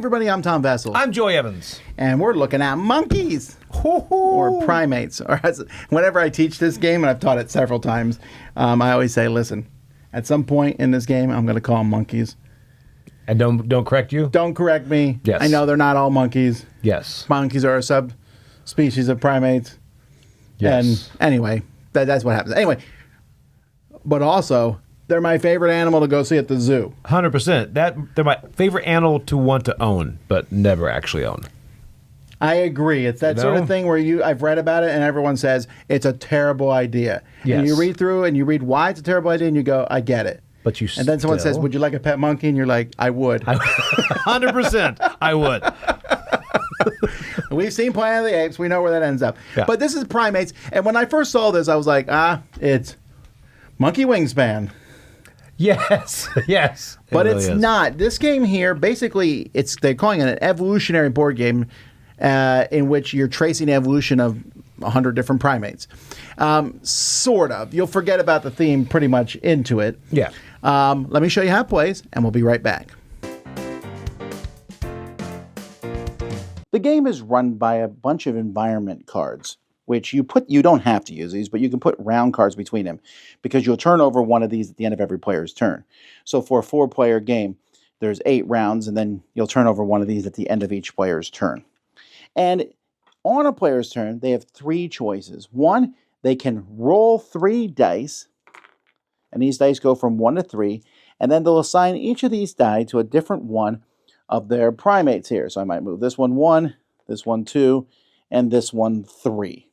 everybody, I'm Tom Vessel. I'm Joy Evans. And we're looking at monkeys. Or primates. Or whenever I teach this game, and I've taught it several times, I always say, listen, at some point in this game, I'm going to call them monkeys. And don't correct you? Don't correct me. Yes. I know they're not all monkeys. Yes. Monkeys are a subspecies of primates. Yes. And anyway, that's what happens. Anyway, but also, they're my favorite animal to go see at the zoo. 100%. They're my favorite animal to want to own, but never actually own. I agree. It's that sort of thing where I've read about it and everyone says it's a terrible idea. Yes. And you read through and you read why it's a terrible idea and you go, I get it. But you And then someone says, would you like a pet monkey? And you're like, I would. 100%. I would. We've seen Planet of the Apes. We know where that ends up. Yeah. But this is Primates. And when I first saw this, I was like, it's Monkey Wingspan. Yes. Yes. But it's not. This game here, basically, they're calling it an evolutionary board game in which you're tracing the evolution of 100 different primates. Sort of. You'll forget about the theme pretty much into it. Yeah. Let me show you how it plays, and we'll be right back. The game is run by a bunch of environment cards, which you don't have to use these, but you can put round cards between them because you'll turn over one of these at the end of every player's turn. So for a 4-player game, there's 8 rounds, and then you'll turn over one of these at the end of each player's turn. And on a player's turn, they have 3 choices. One, they can roll 3 dice, and these dice go from 1 to 3, and then they'll assign each of these die to a different one of their primates here. So I might move this one 1, this one 2, and this one 3.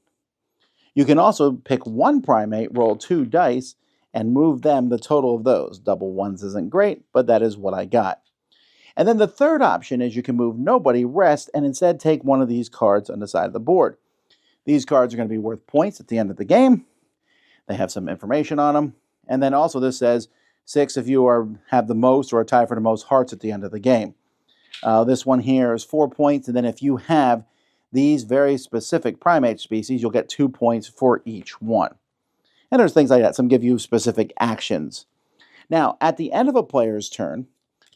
You can also pick one primate, roll 2 dice, and move them the total of those. Double ones isn't great, but that is what I got. And then the third option is you can move nobody, rest, and instead take one of these cards on the side of the board. These cards are going to be worth points at the end of the game. They have some information on them. And then also this says 6 if you have the most or a tie for the most hearts at the end of the game. This one here is 4 points, and then if you have these very specific primate species, you'll get 2 points for each one. And there's things like that. Some give you specific actions. Now, at the end of a player's turn,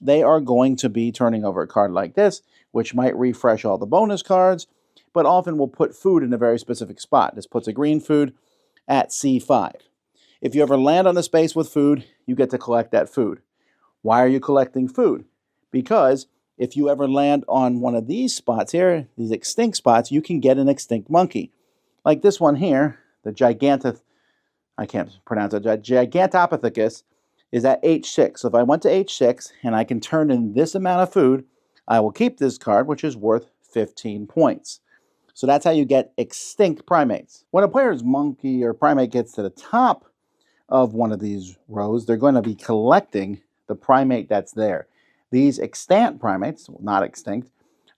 they are going to be turning over a card like this, which might refresh all the bonus cards, but often will put food in a very specific spot. This puts a green food at C5. If you ever land on a space with food, you get to collect that food. Why are you collecting food? Because if you ever land on one of these spots here, these extinct spots, you can get an extinct monkey. Like this one here, the Gigantopithecus is at H6. So if I went to H6 and I can turn in this amount of food, I will keep this card, which is worth 15 points. So that's how you get extinct primates. When a player's monkey or primate gets to the top of one of these rows, they're going to be collecting the primate that's there. These extant primates, not extinct,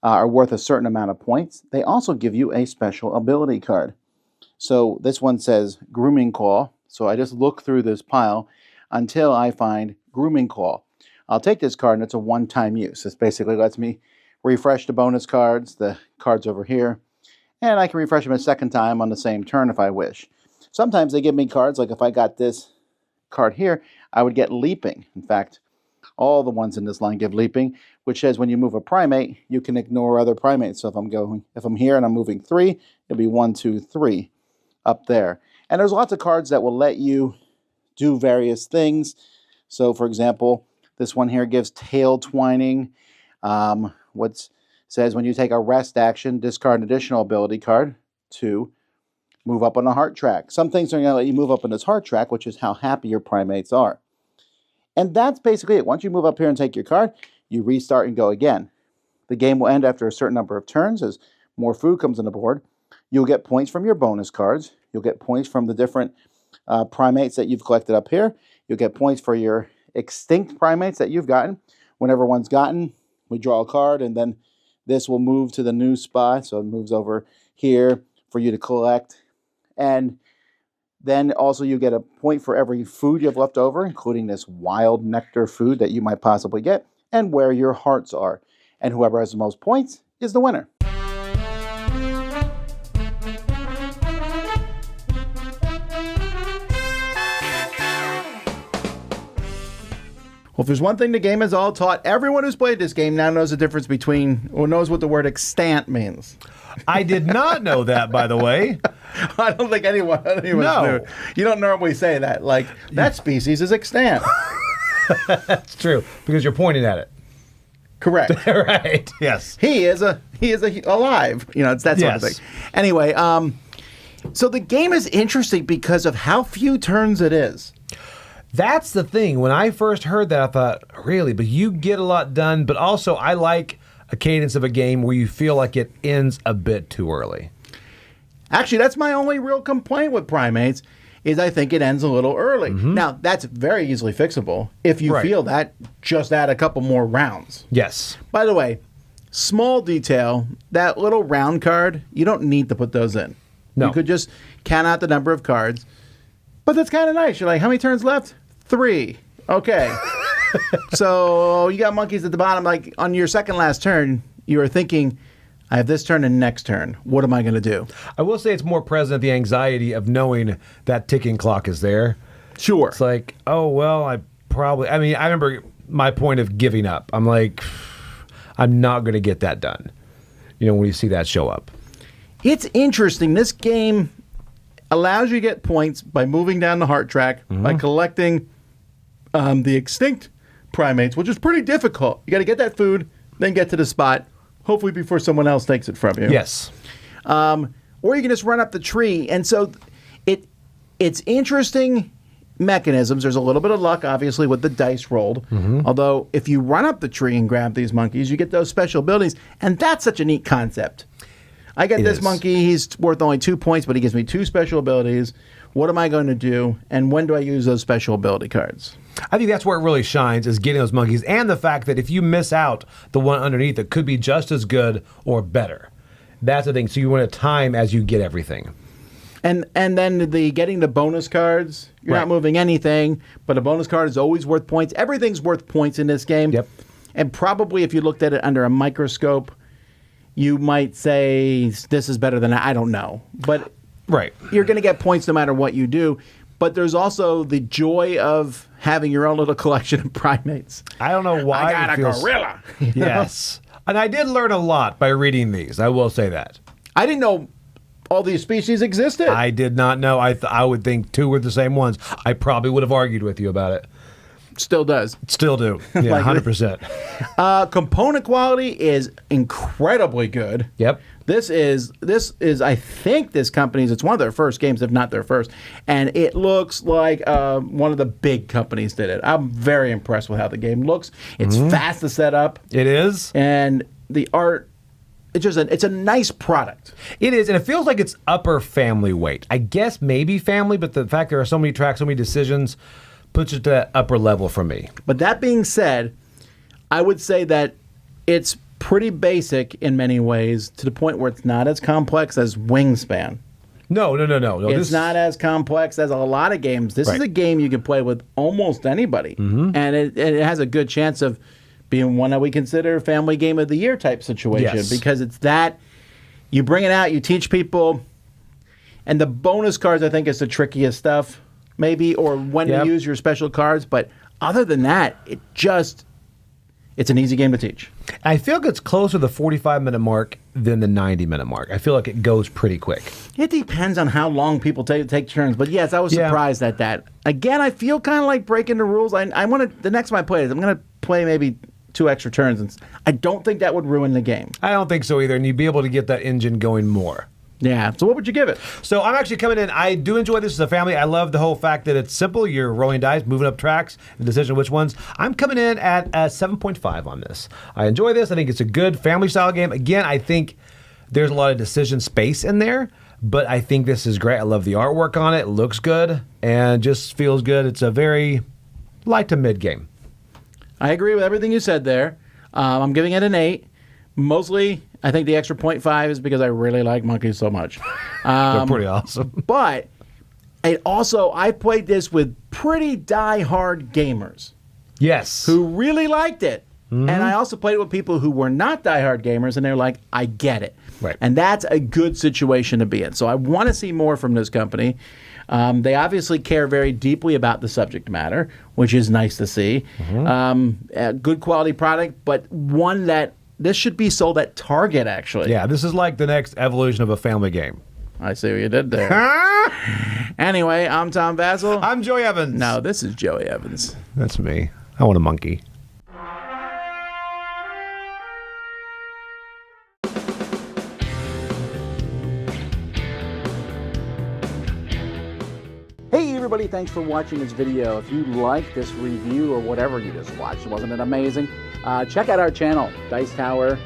are worth a certain amount of points. They also give you a special ability card. So this one says Grooming Claw. So I just look through this pile until I find Grooming Claw. I'll take this card and it's a one-time use. This basically lets me refresh the bonus cards, the cards over here, and I can refresh them a second time on the same turn if I wish. Sometimes they give me cards, like if I got this card here, I would get Leaping. In fact, all the ones in this line give Leaping, which says when you move a primate, you can ignore other primates. So if I'm here and I'm moving 3, it'll be 1, 2, 3 up there. And there's lots of cards that will let you do various things. So for example, this one here gives Tail Twining. Says when you take a rest action, discard an additional ability card to move up on a heart track. Some things are going to let you move up on this heart track, which is how happy your primates are. And that's basically it. Once you move up here and take your card, you restart and go again. The game will end after a certain number of turns as more food comes on the board. You'll get points from your bonus cards. You'll get points from the different primates that you've collected up here. You'll get points for your extinct primates that you've gotten. Whenever one's gotten, we draw a card, and then this will move to the new spot. So it moves over here for you to collect. And then also you get a point for every food you have left over, including this wild nectar food that you might possibly get, and where your hearts are. And whoever has the most points is the winner. Well, if there's one thing the game has all taught, everyone who's played this game now knows the difference between, or knows what the word extant means. I did not know that, by the way. I don't think anyone No. knew. You don't normally say that. Like, that species is extant. That's true, because you're pointing at it. Correct. Right. Yes. He is alive. You know, it's that sort of Yes. thing. Anyway, so the game is interesting because of how few turns it is. That's the thing. When I first heard that, I thought, really? But you get a lot done. But also, I like a cadence of a game where you feel like it ends a bit too early. Actually, that's my only real complaint with Primates, is I think it ends a little early. Now, that's very easily fixable. If you Right. feel that, just add a couple more rounds. Yes. By the way, small detail, that little round card, you don't need to put those in. No. You could just count out the number of cards. But that's kind of nice. You're like, how many turns left? 3. Okay. So you got monkeys at the bottom. Like on your second last turn, you were thinking, I have this turn and next turn. What am I going to do? I will say it's more present, the anxiety of knowing that ticking clock is there. Sure. It's like, oh, well, I remember my point of giving up. I'm like, I'm not going to get that done. You know, when you see that show up. It's interesting. This game allows you to get points by moving down the heart track, by collecting the extinct primates, which is pretty difficult. You got to get that food, then get to the spot, hopefully before someone else takes it from you. Yes. Or you can just run up the tree. And so it's interesting mechanisms. There's a little bit of luck, obviously, with the dice rolled. Although, if you run up the tree and grab these monkeys, you get those special abilities. And that's such a neat concept. I get this monkey. He's worth only 2 points, but he gives me 2 special abilities. What am I going to do? And when do I use those special ability cards? I think that's where it really shines, is getting those monkeys, and the fact that if you miss out, the one underneath it could be just as good or better. That's the thing. So you want to time as you get everything. And then getting the bonus cards, you're not moving anything, but a bonus card is always worth points. Everything's worth points in this game. Yep. And probably if you looked at it under a microscope, you might say this is better than I don't know. But Right. you're going to get points no matter what you do. But there's also the joy of having your own little collection of primates. I don't know why I got it a feels... gorilla. Yes. And I did learn a lot by reading these. I will say that. I didn't know all these species existed. I did not know. I would think 2 were the same ones. I probably would have argued with you about it. Still does. Still do. Yeah, 100%. Component quality is incredibly good. Yep. This is I think this company's, it's one of their first games, if not their first, and it looks like one of the big companies did it. I'm very impressed with how the game looks. It's fast to set up. It is. And the art, it's a nice product. It is, and it feels like it's upper family weight. I guess maybe family, but the fact there are so many tracks, so many decisions, puts it to that upper level for me. But that being said, I would say that it's pretty basic in many ways, to the point where it's not as complex as Wingspan. No. It's not as complex as a lot of games. This is a game you can play with almost anybody. And it has a good chance of being one that we consider Family Game of the Year type situation. Yes. Because it's that, you bring it out, you teach people, and the bonus cards I think is the trickiest stuff, maybe, or when to use your special cards. But other than that, it's an easy game to teach. I feel like it's closer to the 45-minute mark than the 90-minute mark. I feel like it goes pretty quick. It depends on how long people take turns. But yes, I was surprised at that. Again, I feel kind of like breaking the rules. I want to, the next time I play it, I'm going to play maybe 2 extra turns. And I don't think that would ruin the game. I don't think so either, and you'd be able to get that engine going more. Yeah. So what would you give it? So I'm actually coming in. I do enjoy this as a family. I love the whole fact that it's simple. You're rolling dice, moving up tracks, the decision which ones. I'm coming in at 7.5 on this. I enjoy this. I think it's a good family-style game. Again, I think there's a lot of decision space in there, but I think this is great. I love the artwork on it. It looks good and just feels good. It's a very light to mid game. I agree with everything you said there. I'm giving it an 8. Mostly, I think the extra 0.5 is because I really like monkeys so much. They're pretty awesome. But it also, I played this with pretty die-hard gamers Yes. who really liked it. And I also played it with people who were not diehard gamers, and they're like, I get it. Right. And that's a good situation to be in. So I want to see more from this company. They obviously care very deeply about the subject matter, which is nice to see. A good quality product, but one that this should be sold at Target, actually. Yeah, this is like the next evolution of a family game. I see what you did there. Anyway, I'm Tom Vassell. I'm Joey Evans. No, this is Joey Evans. That's me. I want a monkey. Hey everybody, thanks for watching this video. If you like this review or whatever you just watched, wasn't it amazing? Check out our channel, Dice Tower.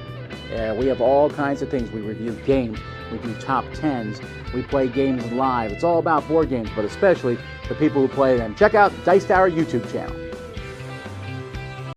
We have all kinds of things. We review games, we do top 10s, we play games live. It's all about board games, but especially the people who play them. Check out Dice Tower YouTube channel.